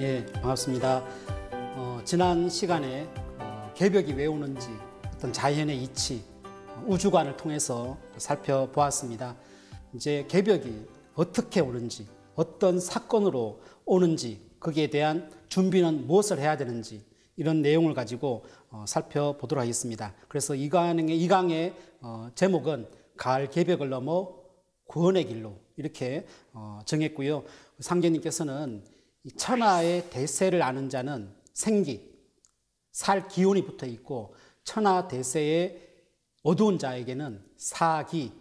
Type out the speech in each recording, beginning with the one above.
예, 반갑습니다. 지난 시간에 개벽이 왜 오는지 어떤 자연의 이치, 우주관을 통해서 살펴보았습니다. 이제 개벽이 어떻게 오는지, 어떤 사건으로 오는지, 거기에 대한 준비는 무엇을 해야 되는지 이런 내용을 가지고 살펴보도록 하겠습니다. 그래서 이 강의 제목은 가을 개벽을 넘어 구원의 길로 이렇게 정했고요. 상제님께서는 이 천하의 대세를 아는 자는 생기, 살 기운이 붙어 있고 천하 대세의 어두운 자에게는 사기,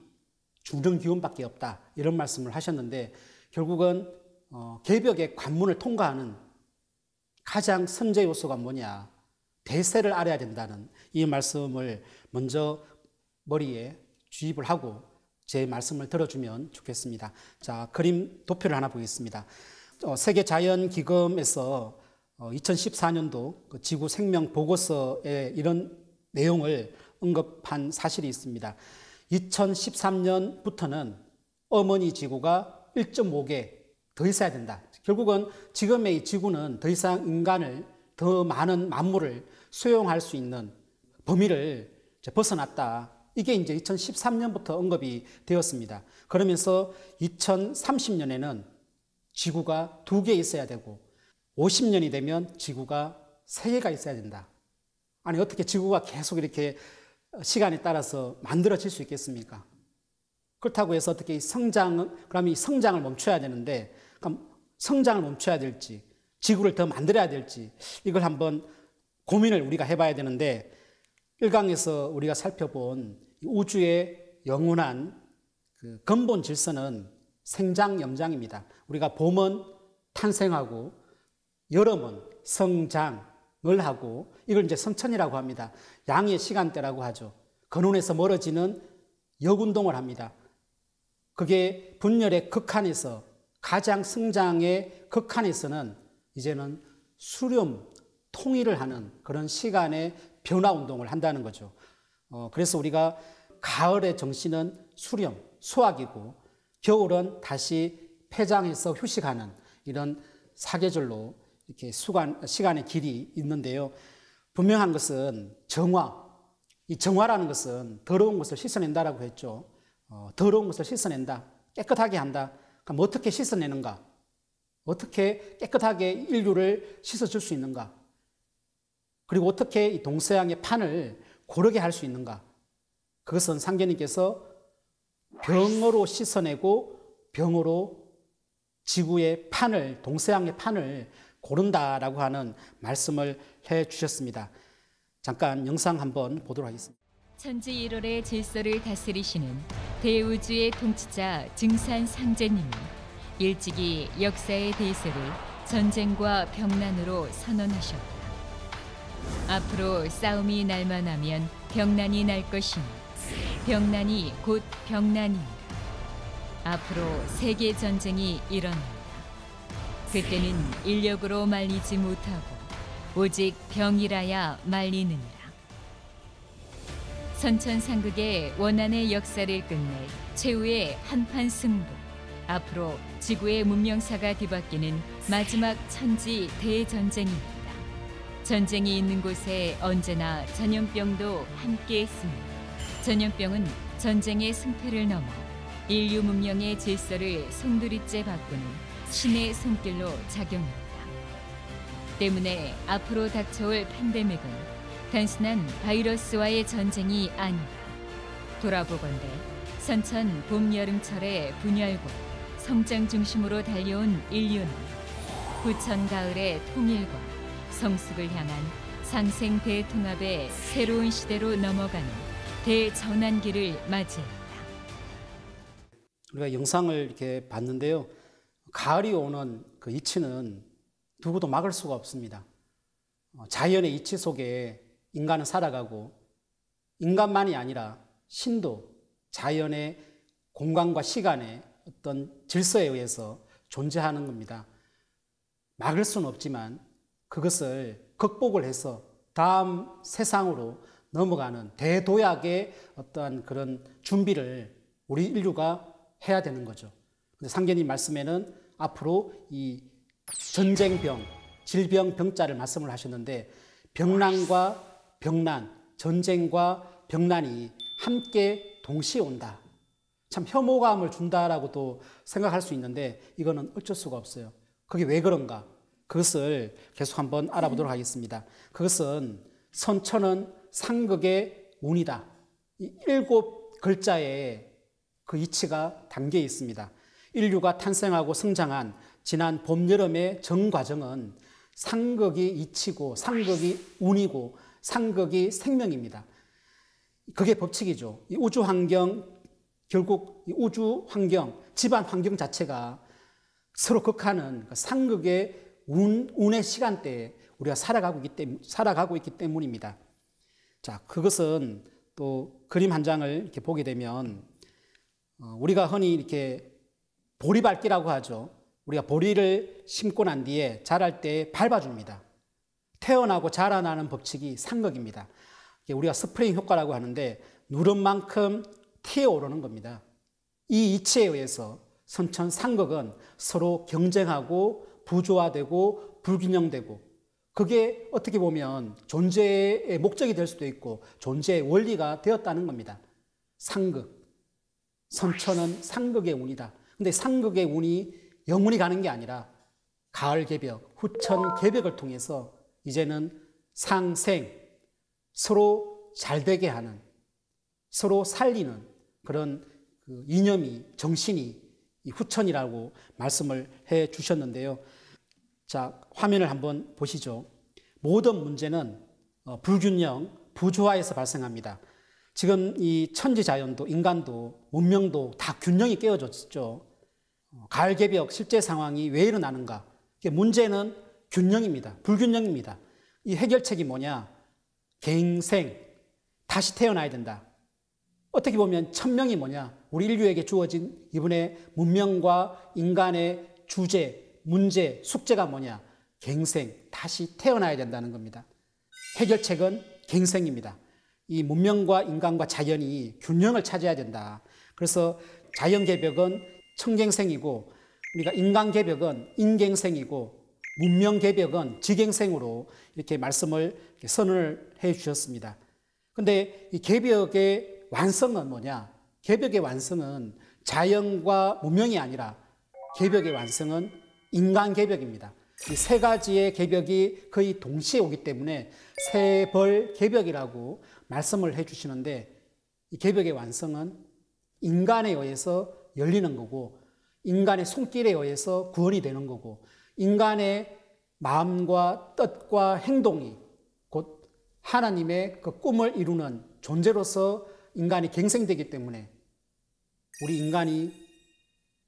죽는 기운밖에 없다 이런 말씀을 하셨는데 결국은 개벽의 관문을 통과하는 가장 선제 요소가 뭐냐, 대세를 알아야 된다는 이 말씀을 먼저 머리에 주입을 하고 제 말씀을 들어주면 좋겠습니다. 자, 그림 도표를 하나 보겠습니다. 세계자연기금에서 2014년도 지구 생명 보고서에 이런 내용을 언급한 사실이 있습니다. 2013년부터는 어머니 지구가 1.5개 더 있어야 된다. 결국은 지금의 이 지구는 더 이상 인간을, 더 많은 만물을 수용할 수 있는 범위를 벗어났다. 이게 이제 2013년부터 언급이 되었습니다. 그러면서 2030년에는 지구가 2개 있어야 되고 50년이 되면 지구가 3개가 있어야 된다. 아니 어떻게 지구가 계속 이렇게 시간에 따라서 만들어질 수 있겠습니까? 그렇다고 해서 어떻게 그럼 이 성장을 멈춰야 되는데, 그럼 성장을 멈춰야 될지, 지구를 더 만들어야 될지, 이걸 한번 고민을 우리가 해봐야 되는데, 1강에서 우리가 살펴본 우주의 영원한 그 근본 질서는 생장, 영장입니다. 우리가 봄은 탄생하고, 여름은 성장을 하고, 이걸 이제 성천이라고 합니다. 양의 시간대라고 하죠. 근원에서 멀어지는 역운동을 합니다. 그게 분열의 극한에서, 가장 성장의 극한에서는 이제는 수렴, 통일을 하는 그런 시간의 변화 운동을 한다는 거죠. 그래서 우리가 가을의 정신은 수렴, 수확이고, 겨울은 다시 폐장해서 휴식하는 이런 사계절로 이렇게 시간의 길이 있는데요. 분명한 것은 정화, 이 정화라는 것은 더러운 것을 씻어낸다라고 했죠. 더러운 것을 씻어낸다, 깨끗하게 한다. 그럼 어떻게 씻어내는가? 어떻게 깨끗하게 인류를 씻어줄 수 있는가? 그리고 어떻게 이 동서양의 판을 고르게 할 수 있는가? 그것은 상제님께서 병으로 씻어내고 병으로 지구의 판을, 동서양의 판을 고른다라고 하는 말씀을 해 주셨습니다. 잠깐 영상 한번 보도록 하겠습니다. 천지 1월의 질서를 다스리시는 대우주의 통치자 증산 상제님이 일찍이 역사의 대세를 전쟁과 병난으로 선언하셨다. 앞으로 싸움이 날만하면 병난이 날 것이니 병난이 곧 병난이니라. 앞으로 세계 전쟁이 일어난다. 그때는 인력으로 말리지 못하고 오직 병이라야 말리느니라. 선천상극의 원한의 역사를 끝낼 최후의 한판 승부. 앞으로 지구의 문명사가 뒤바뀌는 마지막 천지 대전쟁입니다. 전쟁이 있는 곳에 언제나 전염병도 함께했습니다. 전염병은 전쟁의 승패를 넘어 인류 문명의 질서를 송두리째 바꾸는 신의 손길로 작용합니다. 때문에 앞으로 닥쳐올 팬데믹은 단순한 바이러스와의 전쟁이 아니라 돌아보건대 선천 봄 여름철의 분열과 성장 중심으로 달려온 인류는 부천 가을의 통일과 성숙을 향한 상생 대통합의 새로운 시대로 넘어가는 대전환기를 맞이했다. 우리가 영상을 이렇게 봤는데요. 가을이 오는 그 이치는 누구도 막을 수가 없습니다. 자연의 이치 속에 인간은 살아가고 인간만이 아니라 신도 자연의 공간과 시간의 어떤 질서에 의해서 존재하는 겁니다. 막을 수는 없지만 그것을 극복을 해서 다음 세상으로 넘어가는 대도약의 어떠한 그런 준비를 우리 인류가 해야 되는 거죠. 근데 상제님 말씀에는 앞으로 이 전쟁병, 질병, 병자를 말씀을 하셨는데 병난과 병난, 전쟁과 병난이 함께 동시에 온다. 참 혐오감을 준다라고도 생각할 수 있는데 이거는 어쩔 수가 없어요. 그게 왜 그런가? 그것을 계속 한번 알아보도록 하겠습니다. 그것은 선천은 상극의 운이다. 이 7글자에 그 이치가 담겨 있습니다. 인류가 탄생하고 성장한 지난 봄, 여름의 정 과정은 상극이 이치고 상극이 운이고 상극이 생명입니다. 그게 법칙이죠. 이 우주 환경, 결국 이 우주 환경, 집안 환경 자체가 서로 극하는 상극의 운의 시간대에 우리가 살아가고 있기 때문입니다. 자, 그것은 또 그림 한 장을 이렇게 보게 되면 우리가 흔히 이렇게 보리밟기라고 하죠. 우리가 보리를 심고 난 뒤에 자랄 때 밟아줍니다. 태어나고 자라나는 법칙이 상극입니다. 우리가 스프링 효과라고 하는데 누른 만큼 튀어오르는 겁니다. 이 이치에 의해서 선천 상극은 서로 경쟁하고 부조화되고 불균형되고 그게 어떻게 보면 존재의 목적이 될 수도 있고 존재의 원리가 되었다는 겁니다. 상극. 선천은 상극의 운이다. 근데 상극의 운이 영원히 가는 게 아니라 가을 개벽, 후천 개벽을 통해서 이제는 상생, 서로 잘되게 하는, 서로 살리는 그런 그 이념이, 정신이 이 후천이라고 말씀을 해 주셨는데요. 자, 화면을 한번 보시죠. 모든 문제는 불균형, 부조화에서 발생합니다. 지금 이 천지자연도, 인간도, 문명도 다 균형이 깨어졌죠. 가을 개벽 실제 상황이 왜 일어나는가? 문제는 균형입니다. 불균형입니다. 이 해결책이 뭐냐? 갱생, 다시 태어나야 된다. 어떻게 보면 천명이 뭐냐? 우리 인류에게 주어진 이번에 문명과 인간의 주제, 문제, 숙제가 뭐냐? 갱생, 다시 태어나야 된다는 겁니다. 해결책은 갱생입니다. 이 문명과 인간과 자연이 균형을 찾아야 된다. 그래서 자연개벽은 청갱생이고 우리가 인간개벽은 인갱생이고 문명개벽은 지갱생으로 이렇게 말씀을 선언을 해 주셨습니다. 그런데 이 개벽의 완성은 뭐냐? 개벽의 완성은 자연과 문명이 아니라 개벽의 완성은 인간개벽입니다. 이 세 가지의 개벽이 거의 동시에 오기 때문에 세벌개벽이라고 말씀을 해 주시는데 이 개벽의 완성은 인간에 의해서 열리는 거고 인간의 손길에 의해서 구원이 되는 거고 인간의 마음과 뜻과 행동이 곧 하나님의 그 꿈을 이루는 존재로서 인간이 갱생되기 때문에 우리 인간이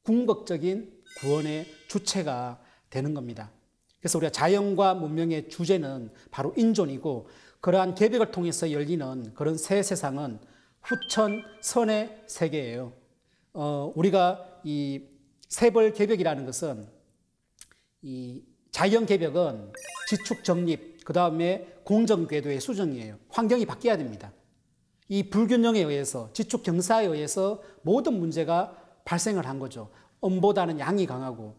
궁극적인 구원의 주체가 되는 겁니다. 그래서 우리가 자연과 문명의 주제는 바로 인존이고 그러한 개벽을 통해서 열리는 그런 새 세상은 후천 선의 세계예요. 우리가 이 세벌 개벽이라는 것은 이 자연 개벽은 지축 정립, 그 다음에 공정 궤도의 수정이에요. 환경이 바뀌어야 됩니다. 이 불균형에 의해서 지축 경사에 의해서 모든 문제가 발생을 한 거죠. 음보다는 양이 강하고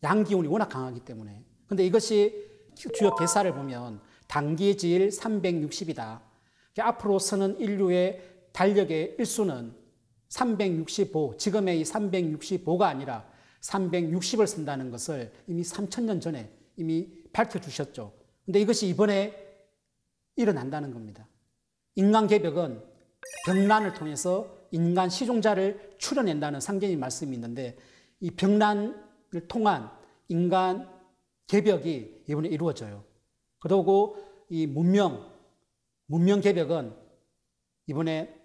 양 기운이 워낙 강하기 때문에. 근데 이것이 주요 계사를 보면 단기질 360이다. 앞으로서는 인류의 달력의 일수는 365, 지금의 이 365가 아니라 360을 쓴다는 것을 이미 3000년 전에 이미 밝혀주셨죠. 근데 이것이 이번에 일어난다는 겁니다. 인간개벽은 병난을 통해서 인간 시종자를 출현낸다는 상징의 말씀이 있는데 이 병난을 통한 인간 개벽이 이번에 이루어져요. 그리고 이 문명 개벽은 이번에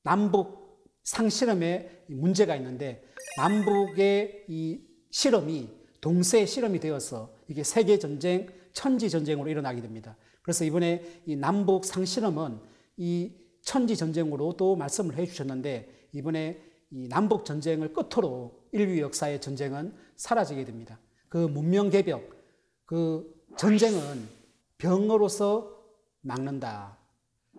남북 상실험에 문제가 있는데 남북의 이 실험이 동시에 실험이 되어서 이게 세계 전쟁, 천지 전쟁으로 일어나게 됩니다. 그래서 이번에 이 남북 상실험은 이 천지 전쟁으로 또 말씀을 해 주셨는데 이번에 이 남북 전쟁을 끝으로 인류 역사의 전쟁은 사라지게 됩니다. 그 문명 개벽, 그 전쟁은 병으로서 막는다.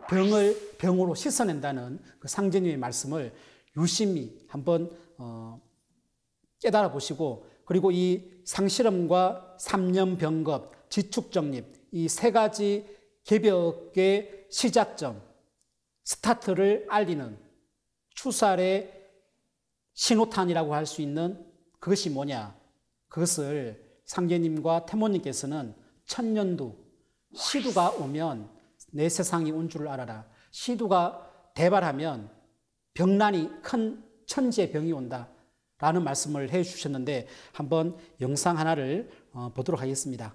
병을 병으로 씻어낸다는 그 상제님의 말씀을 유심히 한번 깨달아 보시고 그리고 이 상실험과 3년 병겁, 지축정립 이 세 가지 개벽의 시작점, 스타트를 알리는 추살의 신호탄이라고 할 수 있는 그것이 뭐냐? 그것을 상제님과 태모님께서는 천년두, 시두가 오면 내 세상이 온 줄을 알아라. 시두가 대발하면 병난이 큰 천지의 병이 온다 라는 말씀을 해주셨는데 한번 영상 하나를 보도록 하겠습니다.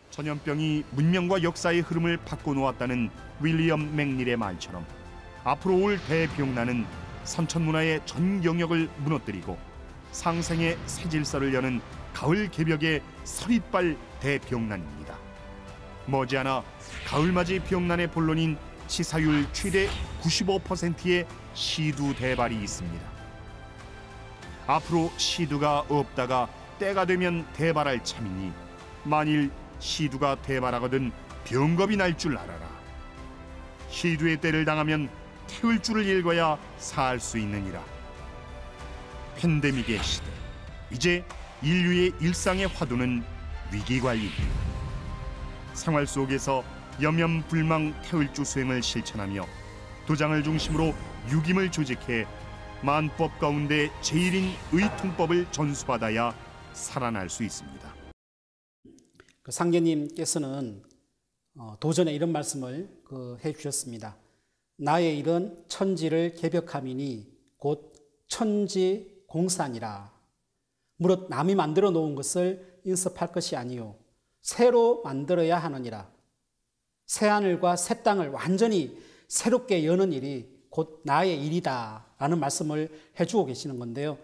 전염병이 문명과 역사의 흐름을 바꿔놓았다는 윌리엄 맥닐의 말처럼 앞으로 올 대병난은 선천문화의 전 영역을 무너뜨리고 상생의 새 질서를 여는 가을 개벽의 서릿발 대병난입니다. 머지않아 가을맞이 병난의 본론인 치사율 최대 95%의 시두 대발이 있습니다. 앞으로 시두가 없다가 때가 되면 대발할 참이니 만일 시두가 대발하거든 병겁이 날 줄 알아라. 시두의 때를 당하면 태울 줄을 읽어야 살 수 있느니라. 팬데믹의 시대, 이제 인류의 일상의 화두는 위기관리입니다. 생활 속에서 염염불망 태울주 수행을 실천하며 도장을 중심으로 유김을 조직해 만법 가운데 제일인 의통법을 전수받아야 살아날 수 있습니다. 상제님께서는 도전에 이런 말씀을 해주셨습니다. 나의 일은 천지를 개벽함이니 곧 천지공산이라. 무릇 남이 만들어 놓은 것을 인습할 것이 아니요 새로 만들어야 하느니라. 새하늘과 새 땅을 완전히 새롭게 여는 일이 곧 나의 일이다 라는 말씀을 해주고 계시는 건데요.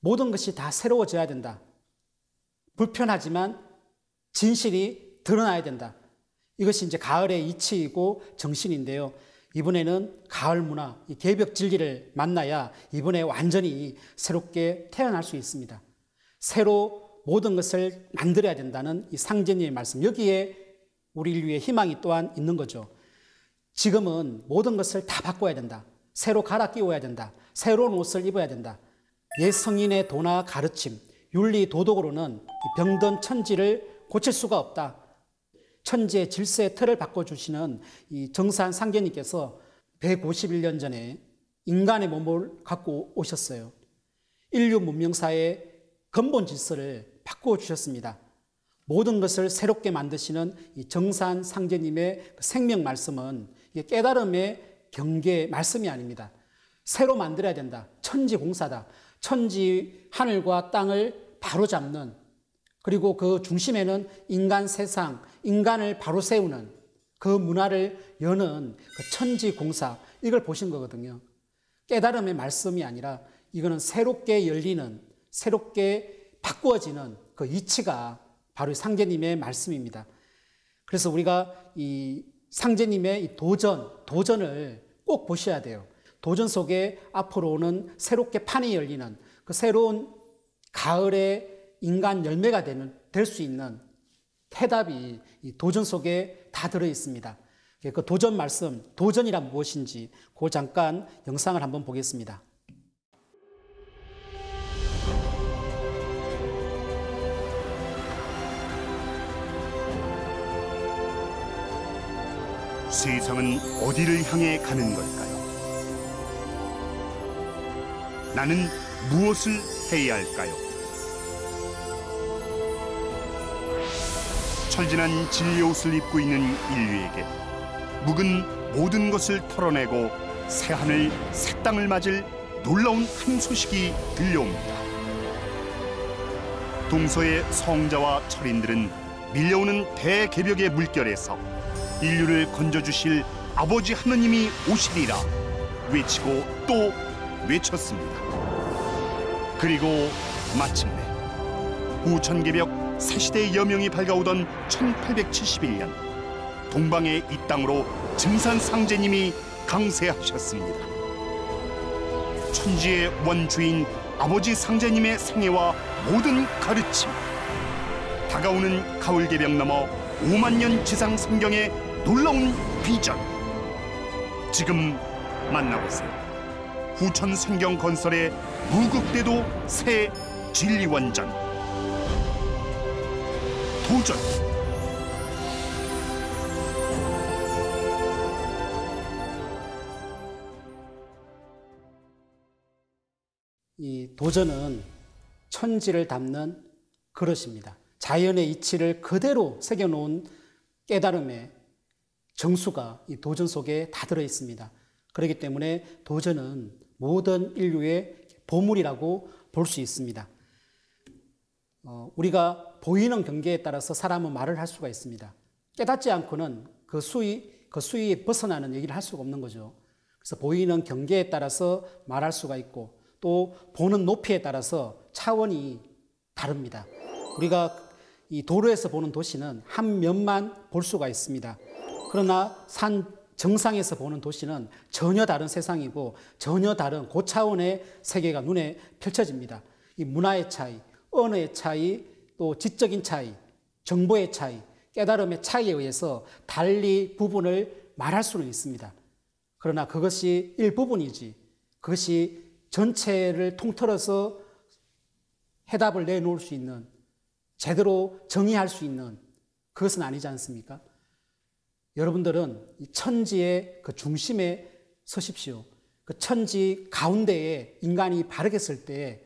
모든 것이 다 새로워져야 된다. 불편하지만 진실이 드러나야 된다. 이것이 이제 가을의 이치이고 정신인데요. 이번에는 가을 문화, 이 개벽 진리를 만나야 이번에 완전히 새롭게 태어날 수 있습니다. 새로 모든 것을 만들어야 된다는 이 상제님의 말씀, 여기에 우리 인류의 희망이 또한 있는 거죠. 지금은 모든 것을 다 바꿔야 된다. 새로 갈아 끼워야 된다. 새로운 옷을 입어야 된다. 옛 성인의 도나 가르침, 윤리 도덕으로는 병든 천지를 고칠 수가 없다. 천지의 질서의 틀을 바꿔주시는 이 정산 상제님께서 151년 전에 인간의 몸을 갖고 오셨어요. 인류 문명사의 근본 질서를 바꾸어 주셨습니다. 모든 것을 새롭게 만드시는 이 정산 상제님의 생명 말씀은 깨달음의 경계의 말씀이 아닙니다. 새로 만들어야 된다. 천지공사다. 천지 하늘과 땅을 바로잡는, 그리고 그 중심에는 인간 세상, 인간을 바로 세우는 그 문화를 여는 그 천지공사, 이걸 보신 거거든요. 깨달음의 말씀이 아니라 이거는 새롭게 열리는, 새롭게 바꾸어지는 그 이치가 바로 상제님의 말씀입니다. 그래서 우리가 이 상제님의 이 도전을 꼭 보셔야 돼요. 도전 속에 앞으로 오는 새롭게 판이 열리는 그 새로운 가을의 인간 열매가 될 수 있는 해답이 이 도전 속에 다 들어 있습니다. 그 도전 말씀, 도전이란 무엇인지 그 잠깐 영상을 한번 보겠습니다. 세상은 어디를 향해 가는 걸까요? 나는 무엇을 해야 할까요? 철진한 진리의 옷을 입고 있는 인류에게 묵은 모든 것을 털어내고 새하늘 새 땅을 맞을 놀라운 한 소식이 들려옵니다. 동서의 성자와 철인들은 밀려오는 대개벽의 물결에서 인류를 건져주실 아버지 하느님이 오시리라 외치고 또 외쳤습니다. 그리고 마침내 후천개벽 새시대의 여명이 밝아오던 1871년 동방의 이 땅으로 증산상제님이 강세하셨습니다. 천지의 원주인 아버지 상제님의 생애와 모든 가르침, 다가오는 가을개벽 넘어 5만 년 지상 성경의 놀라운 비전, 지금 만나보세요. 후천 성경 건설의 무극대도 새 진리원전 도전. 이 도전은 천지를 담는 그릇입니다. 자연의 이치를 그대로 새겨놓은 깨달음의 정수가 이 도전 속에 다 들어 있습니다. 그렇기 때문에 도전은 모든 인류의 보물이라고 볼 수 있습니다. 우리가 보이는 경계에 따라서 사람은 말을 할 수가 있습니다. 깨닫지 않고는 그 수위에 벗어나는 얘기를 할 수가 없는 거죠. 그래서 보이는 경계에 따라서 말할 수가 있고 또 보는 높이에 따라서 차원이 다릅니다. 우리가 이 도로에서 보는 도시는 한 면만 볼 수가 있습니다. 그러나 산 정상에서 보는 도시는 전혀 다른 세상이고 전혀 다른 고차원의 세계가 눈에 펼쳐집니다. 이 문화의 차이, 언어의 차이, 또 지적인 차이, 정보의 차이, 깨달음의 차이에 의해서 달리 부분을 말할 수는 있습니다. 그러나 그것이 일부분이지 그것이 전체를 통틀어서 해답을 내놓을 수 있는, 제대로 정의할 수 있는 그것은 아니지 않습니까? 여러분들은 이 천지의 그 중심에 서십시오. 그 천지 가운데에 인간이 바르게 설 때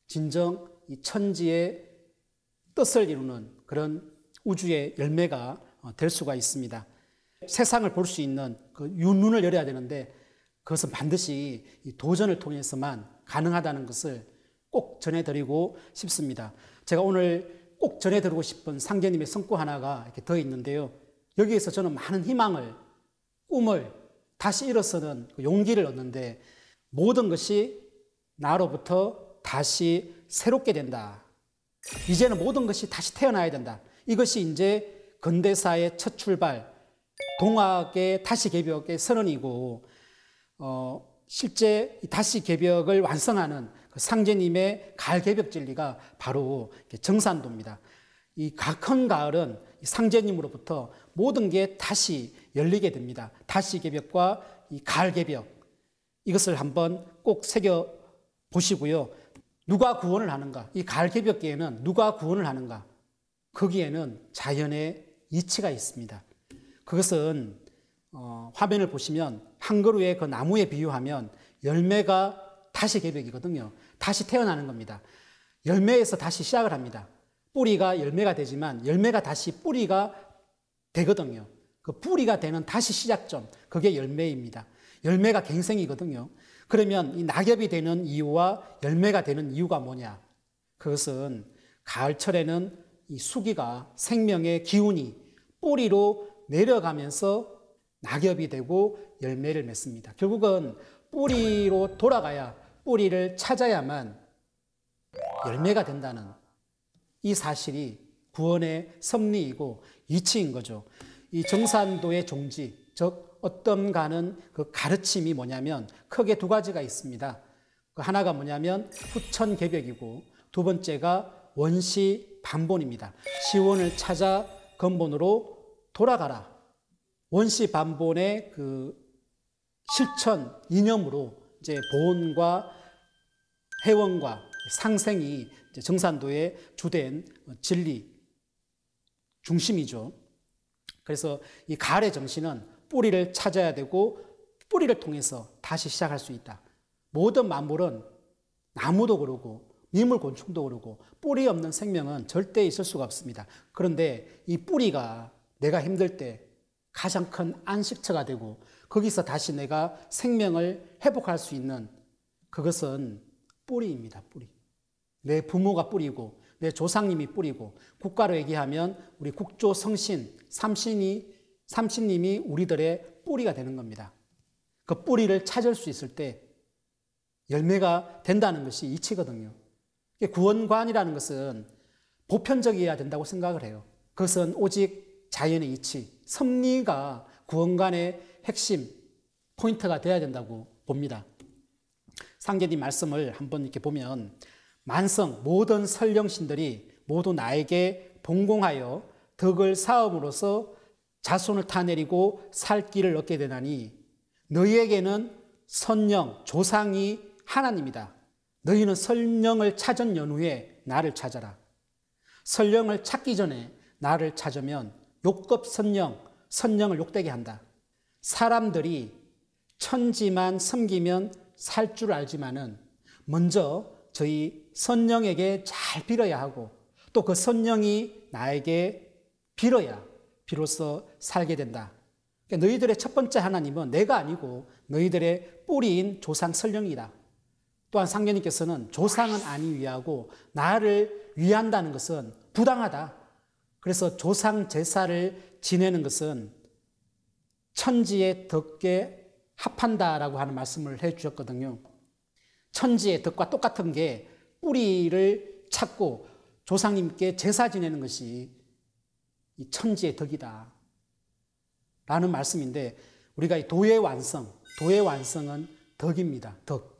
진정 이 천지의 뜻을 이루는 그런 우주의 열매가 될 수가 있습니다. 세상을 볼 수 있는 그 윤눈을 열어야 되는데 그것은 반드시 이 도전을 통해서만 가능하다는 것을 꼭 전해드리고 싶습니다. 제가 오늘 꼭 전해드리고 싶은 상제님의 성구 하나가 이렇게 더 있는데요. 여기에서 저는 많은 희망을, 꿈을 다시 일어서는 용기를 얻는데 모든 것이 나로부터 다시 새롭게 된다. 이제는 모든 것이 다시 태어나야 된다. 이것이 이제 근대사의 첫 출발, 동학의 다시 개벽의 선언이고 실제 다시 개벽을 완성하는 그 상제님의 가을 개벽 진리가 바로 정산도입니다. 이 큰 가을은 상제님으로부터 모든 게 다시 열리게 됩니다. 다시 개벽과 이 가을 개벽 이것을 한번 꼭 새겨 보시고요. 누가 구원을 하는가? 이 가을 개벽기에는 누가 구원을 하는가? 거기에는 자연의 이치가 있습니다. 그것은 화면을 보시면 한 그루의 그 나무에 비유하면 열매가 다시 개벽이거든요. 다시 태어나는 겁니다. 열매에서 다시 시작을 합니다. 뿌리가 열매가 되지만 열매가 다시 뿌리가 되거든요. 그 뿌리가 되는 다시 시작점, 그게 열매입니다. 열매가 갱생이거든요. 그러면 이 낙엽이 되는 이유와 열매가 되는 이유가 뭐냐? 그것은 가을철에는 이 수기가 생명의 기운이 뿌리로 내려가면서 낙엽이 되고 열매를 맺습니다. 결국은 뿌리로 돌아가야, 뿌리를 찾아야만 열매가 된다는 이 사실이 구원의 섭리이고 이치인 거죠. 이 정산도의 종지, 즉 어떤가는 그 가르침이 뭐냐면 크게 두 가지가 있습니다. 그 하나가 뭐냐면 후천개벽이고 두 번째가 원시반본입니다. 시원을 찾아 근본으로 돌아가라. 원시반본의 그 실천 이념으로 이제 보온과 회원과 상생이 정산도의 주된 진리 중심이죠. 그래서 이 가을의 정신은 뿌리를 찾아야 되고 뿌리를 통해서 다시 시작할 수 있다. 모든 만물은 나무도 그러고 미물 곤충도 그러고 뿌리 없는 생명은 절대 있을 수가 없습니다. 그런데 이 뿌리가 내가 힘들 때 가장 큰 안식처가 되고 거기서 다시 내가 생명을 회복할 수 있는 그것은 뿌리입니다. 뿌리. 내 부모가 뿌리고 내 조상님이 뿌리고 국가로 얘기하면 우리 국조 성신 삼신님이 우리들의 뿌리가 되는 겁니다. 그 뿌리를 찾을 수 있을 때 열매가 된다는 것이 이치거든요. 구원관이라는 것은 보편적이어야 된다고 생각을 해요. 그것은 오직 자연의 이치, 섭리가 구원관의 핵심 포인트가 되어야 된다고 봅니다. 상제님 말씀을 한번 이렇게 보면 만성 모든 선령신들이 모두 나에게 봉공하여 덕을 쌓음으로써 자손을 타내리고 살 길을 얻게 되나니 너희에게는 선령 조상이 하나님이다. 너희는 선령을 찾은 연후에 나를 찾아라. 선령을 찾기 전에 나를 찾으면 욕급 선령을 욕되게 한다. 사람들이 천지만 섬기면 살 줄 알지만은 먼저 저희 선령에게 잘 빌어야 하고 또 그 선령이 나에게 빌어야 비로소 살게 된다. 그러니까 너희들의 첫 번째 하나님은 내가 아니고 너희들의 뿌리인 조상 선령이다. 또한 상계님께서는 조상은 아니 위하고 나를 위한다는 것은 부당하다. 그래서 조상 제사를 지내는 것은 천지의 덕에 합한다라고 하는 말씀을 해주셨거든요. 천지의 덕과 똑같은 게 뿌리를 찾고 조상님께 제사 지내는 것이 이 천지의 덕이다 라는 말씀인데, 우리가 이 도의 완성은 덕입니다. 덕.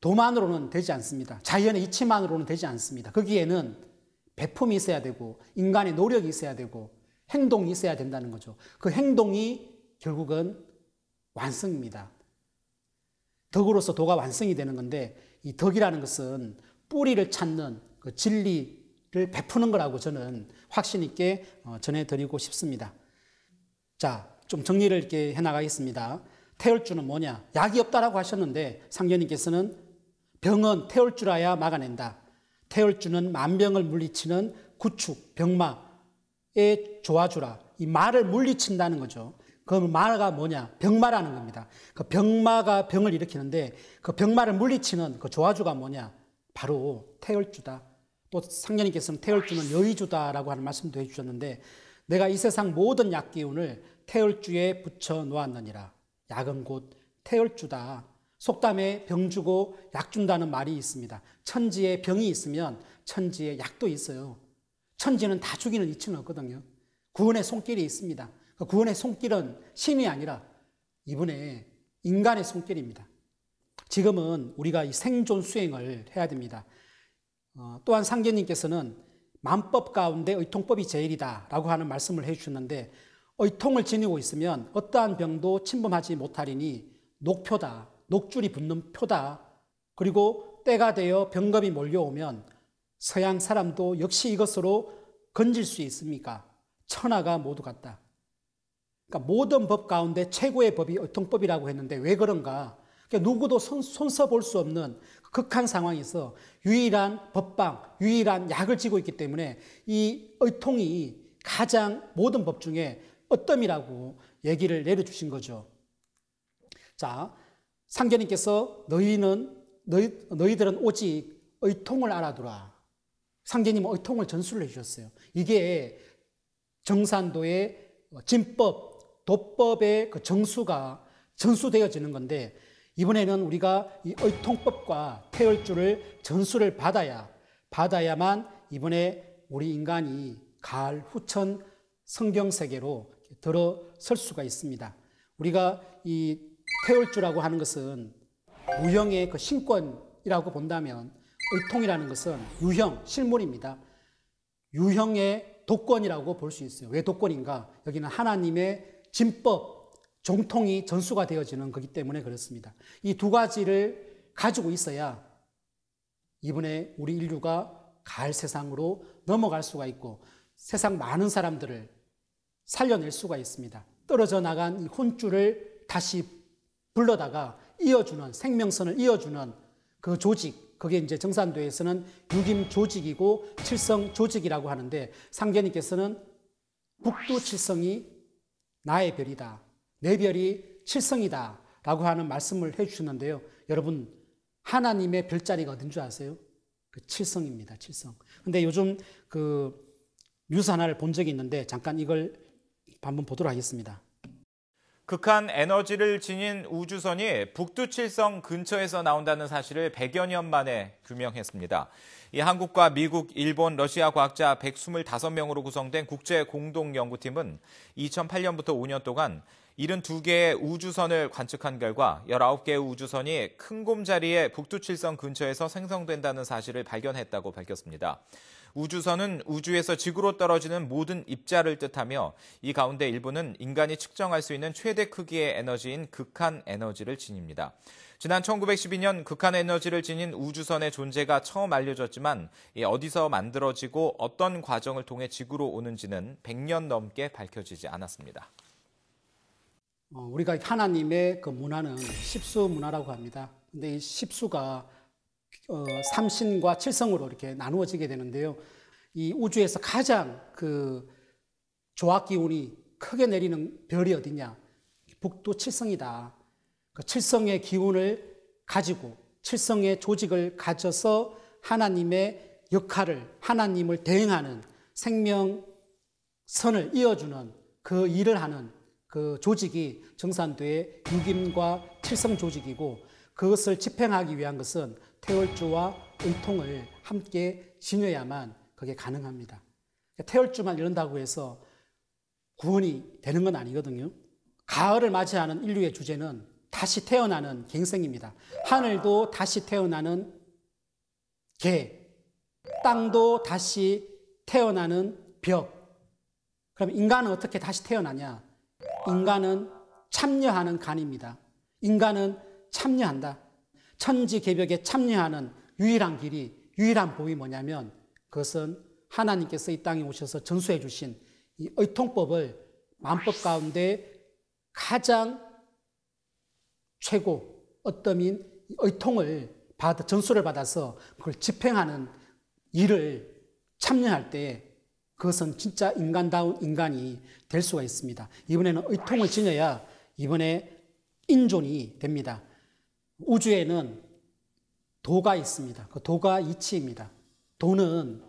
도만으로는 되지 않습니다. 자연의 이치만으로는 되지 않습니다. 거기에는 배품이 있어야 되고 인간의 노력이 있어야 되고 행동이 있어야 된다는 거죠. 그 행동이 결국은 완성입니다. 덕으로서 도가 완성이 되는 건데, 이 덕이라는 것은 뿌리를 찾는 그 진리를 베푸는 거라고 저는 확신 있게 전해드리고 싶습니다. 자, 좀 정리를 이렇게 해나가겠습니다. 태울주는 뭐냐? 약이 없다라고 하셨는데 상견님께서는 병은 태울 줄 알아야 막아낸다. 태울주는 만병을 물리치는 구축, 병마에 조아주라. 이 마를 물리친다는 거죠. 그 마가 뭐냐? 병마라는 겁니다. 그 병마가 병을 일으키는데 그 병마를 물리치는 그 조아주가 뭐냐? 바로 태울주다. 또 상견님께서는 태울주는 여의주다라고 하는 말씀도 해주셨는데, 내가 이 세상 모든 약기운을 태울주에 붙여 놓았느니라. 약은 곧 태울주다. 속담에 병 주고 약 준다는 말이 있습니다. 천지에 병이 있으면 천지에 약도 있어요. 천지는 다 죽이는 이치는 없거든요. 구원의 손길이 있습니다. 그 구원의 손길은 신이 아니라 이분의 인간의 손길입니다. 지금은 우리가 이 생존 수행을 해야 됩니다. 또한 상계님께서는 만법 가운데 의통법이 제일이다 라고 하는 말씀을 해주셨는데, 의통을 지니고 있으면 어떠한 병도 침범하지 못하리니 녹표다. 녹줄이 붙는 표다. 그리고 때가 되어 병검이 몰려오면 서양 사람도 역시 이것으로 건질 수 있습니까? 천하가 모두 같다. 그러니까 모든 법 가운데 최고의 법이 의통법이라고 했는데 왜 그런가? 그러니까 누구도 손써 볼 수 없는 극한 상황에서 유일한 법방, 유일한 약을 쥐고 있기 때문에 이 의통이 가장 모든 법 중에 어뜸이라고 얘기를 내려주신 거죠. 자, 상계님께서 너희들은 오직 의통을 알아두라. 상계님은 의통을 전수를 해주셨어요. 이게 정산도의 진법, 도법의 그 정수가 전수되어지는 건데, 이번에는 우리가 이 의통법과 태울주를 전수를 받아야만 이번에 우리 인간이 가을 후천 성경세계로 들어설 수가 있습니다. 우리가 이 태울주라고 하는 것은 유형의 그 신권이라고 본다면 의통이라는 것은 유형, 실물입니다. 유형의 도권이라고 볼 수 있어요. 왜 도권인가? 여기는 하나님의 진법, 정통이 전수가 되어지는 거기 때문에 그렇습니다. 이 두 가지를 가지고 있어야 이번에 우리 인류가 가을 세상으로 넘어갈 수가 있고 세상 많은 사람들을 살려낼 수가 있습니다. 떨어져 나간 이 혼줄을 다시 불러다가 이어주는, 생명선을 이어주는 그 조직, 그게 이제 정산도에서는 육임 조직이고 칠성 조직이라고 하는데, 상계님께서는 북두 칠성이 나의 별이다. 내 별이 칠성이다 라고 하는 말씀을 해주셨는데요. 여러분, 하나님의 별자리가 어딘 줄 아세요? 그 칠성입니다. 칠성. 근데 요즘 그 뉴스 하나를 본 적이 있는데 잠깐 이걸 한번 보도록 하겠습니다. 극한 에너지를 지닌 우주선이 북두칠성 근처에서 나온다는 사실을 100여 년 만에 규명했습니다. 이 한국과 미국, 일본, 러시아 과학자 125명으로 구성된 국제공동연구팀은 2008년부터 5년 동안 72개의 우주선을 관측한 결과 19개의 우주선이 큰 곰자리의 북두칠성 근처에서 생성된다는 사실을 발견했다고 밝혔습니다. 우주선은 우주에서 지구로 떨어지는 모든 입자를 뜻하며 이 가운데 일부는 인간이 측정할 수 있는 최대 크기의 에너지인 극한 에너지를 지닙니다. 지난 1912년 극한 에너지를 지닌 우주선의 존재가 처음 알려졌지만 어디서 만들어지고 어떤 과정을 통해 지구로 오는지는 100년 넘게 밝혀지지 않았습니다. 우리가 하나님의 그 문화는 십수 문화라고 합니다. 근데 이 십수가 삼신과 칠성으로 이렇게 나누어지게 되는데요. 이 우주에서 가장 그 조악 기운이 크게 내리는 별이 어디냐? 북두 칠성이다. 그 칠성의 기운을 가지고 칠성의 조직을 가져서 하나님의 역할을, 하나님을 대행하는 생명선을 이어주는 그 일을 하는 그 조직이 정산도의 유김과 칠성 조직이고, 그것을 집행하기 위한 것은 태월주와 의통을 함께 지녀야만 그게 가능합니다. 태월주만 이룬다고 해서 구원이 되는 건 아니거든요. 가을을 맞이하는 인류의 주제는 다시 태어나는 갱생입니다. 하늘도 다시 태어나는 개, 땅도 다시 태어나는 벽. 그럼 인간은 어떻게 다시 태어나냐? 인간은 참여하는 간입니다. 인간은 참여한다. 천지개벽에 참여하는 유일한 길이, 유일한 법이 뭐냐면 그것은 하나님께서 이 땅에 오셔서 전수해 주신 이 의통법을 만법 가운데 가장 최고 어떠민 의통을 전수를 받아서 그걸 집행하는 일을 참여할 때 그것은 진짜 인간다운 인간이 될 수가 있습니다. 이번에는 의통을 지녀야 이번에 인존이 됩니다. 우주에는 도가 있습니다. 그 도가 이치입니다. 도는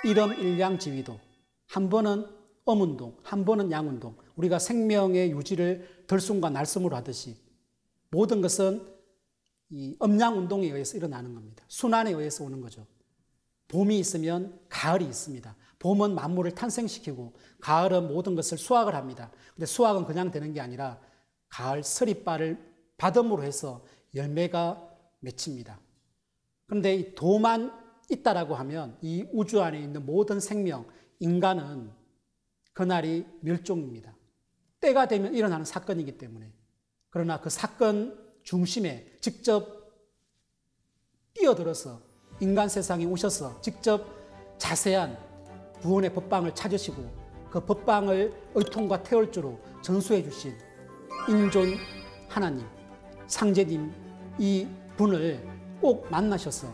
일엄일량지위도, 한 번은 엄운동, 한 번은 양운동. 우리가 생명의 유지를 들숨과 날숨으로 하듯이 모든 것은 이 âm 양운동에 의해서 일어나는 겁니다. 순환에 의해서 오는 거죠. 봄이 있으면 가을이 있습니다. 봄은 만물을 탄생시키고 가을은 모든 것을 수확을 합니다. 근데 수확은 그냥 되는 게 아니라 가을 서리바를 받음으로 해서 열매가 맺힙니다. 그런데 이 도만 있다라고 하면 이 우주 안에 있는 모든 생명, 인간은 그날이 멸종입니다. 때가 되면 일어나는 사건이기 때문에. 그러나 그 사건 중심에 직접 뛰어들어서 인간 세상에 오셔서 직접 자세한 구원의 법방을 찾으시고 그 법방을 의통과 태월주로 전수해 주신 인존 하나님, 상제님 이 분을 꼭 만나셔서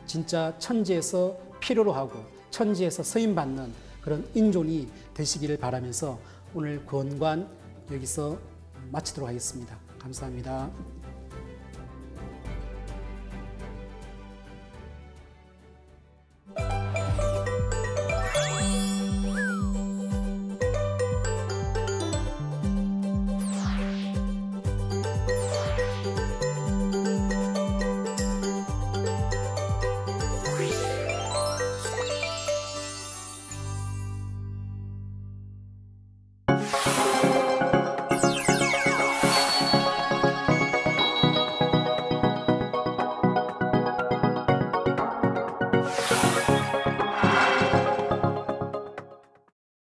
진짜 천지에서 필요로 하고 천지에서 서임받는 그런 인존이 되시기를 바라면서 오늘 권관 여기서 마치도록 하겠습니다. 감사합니다.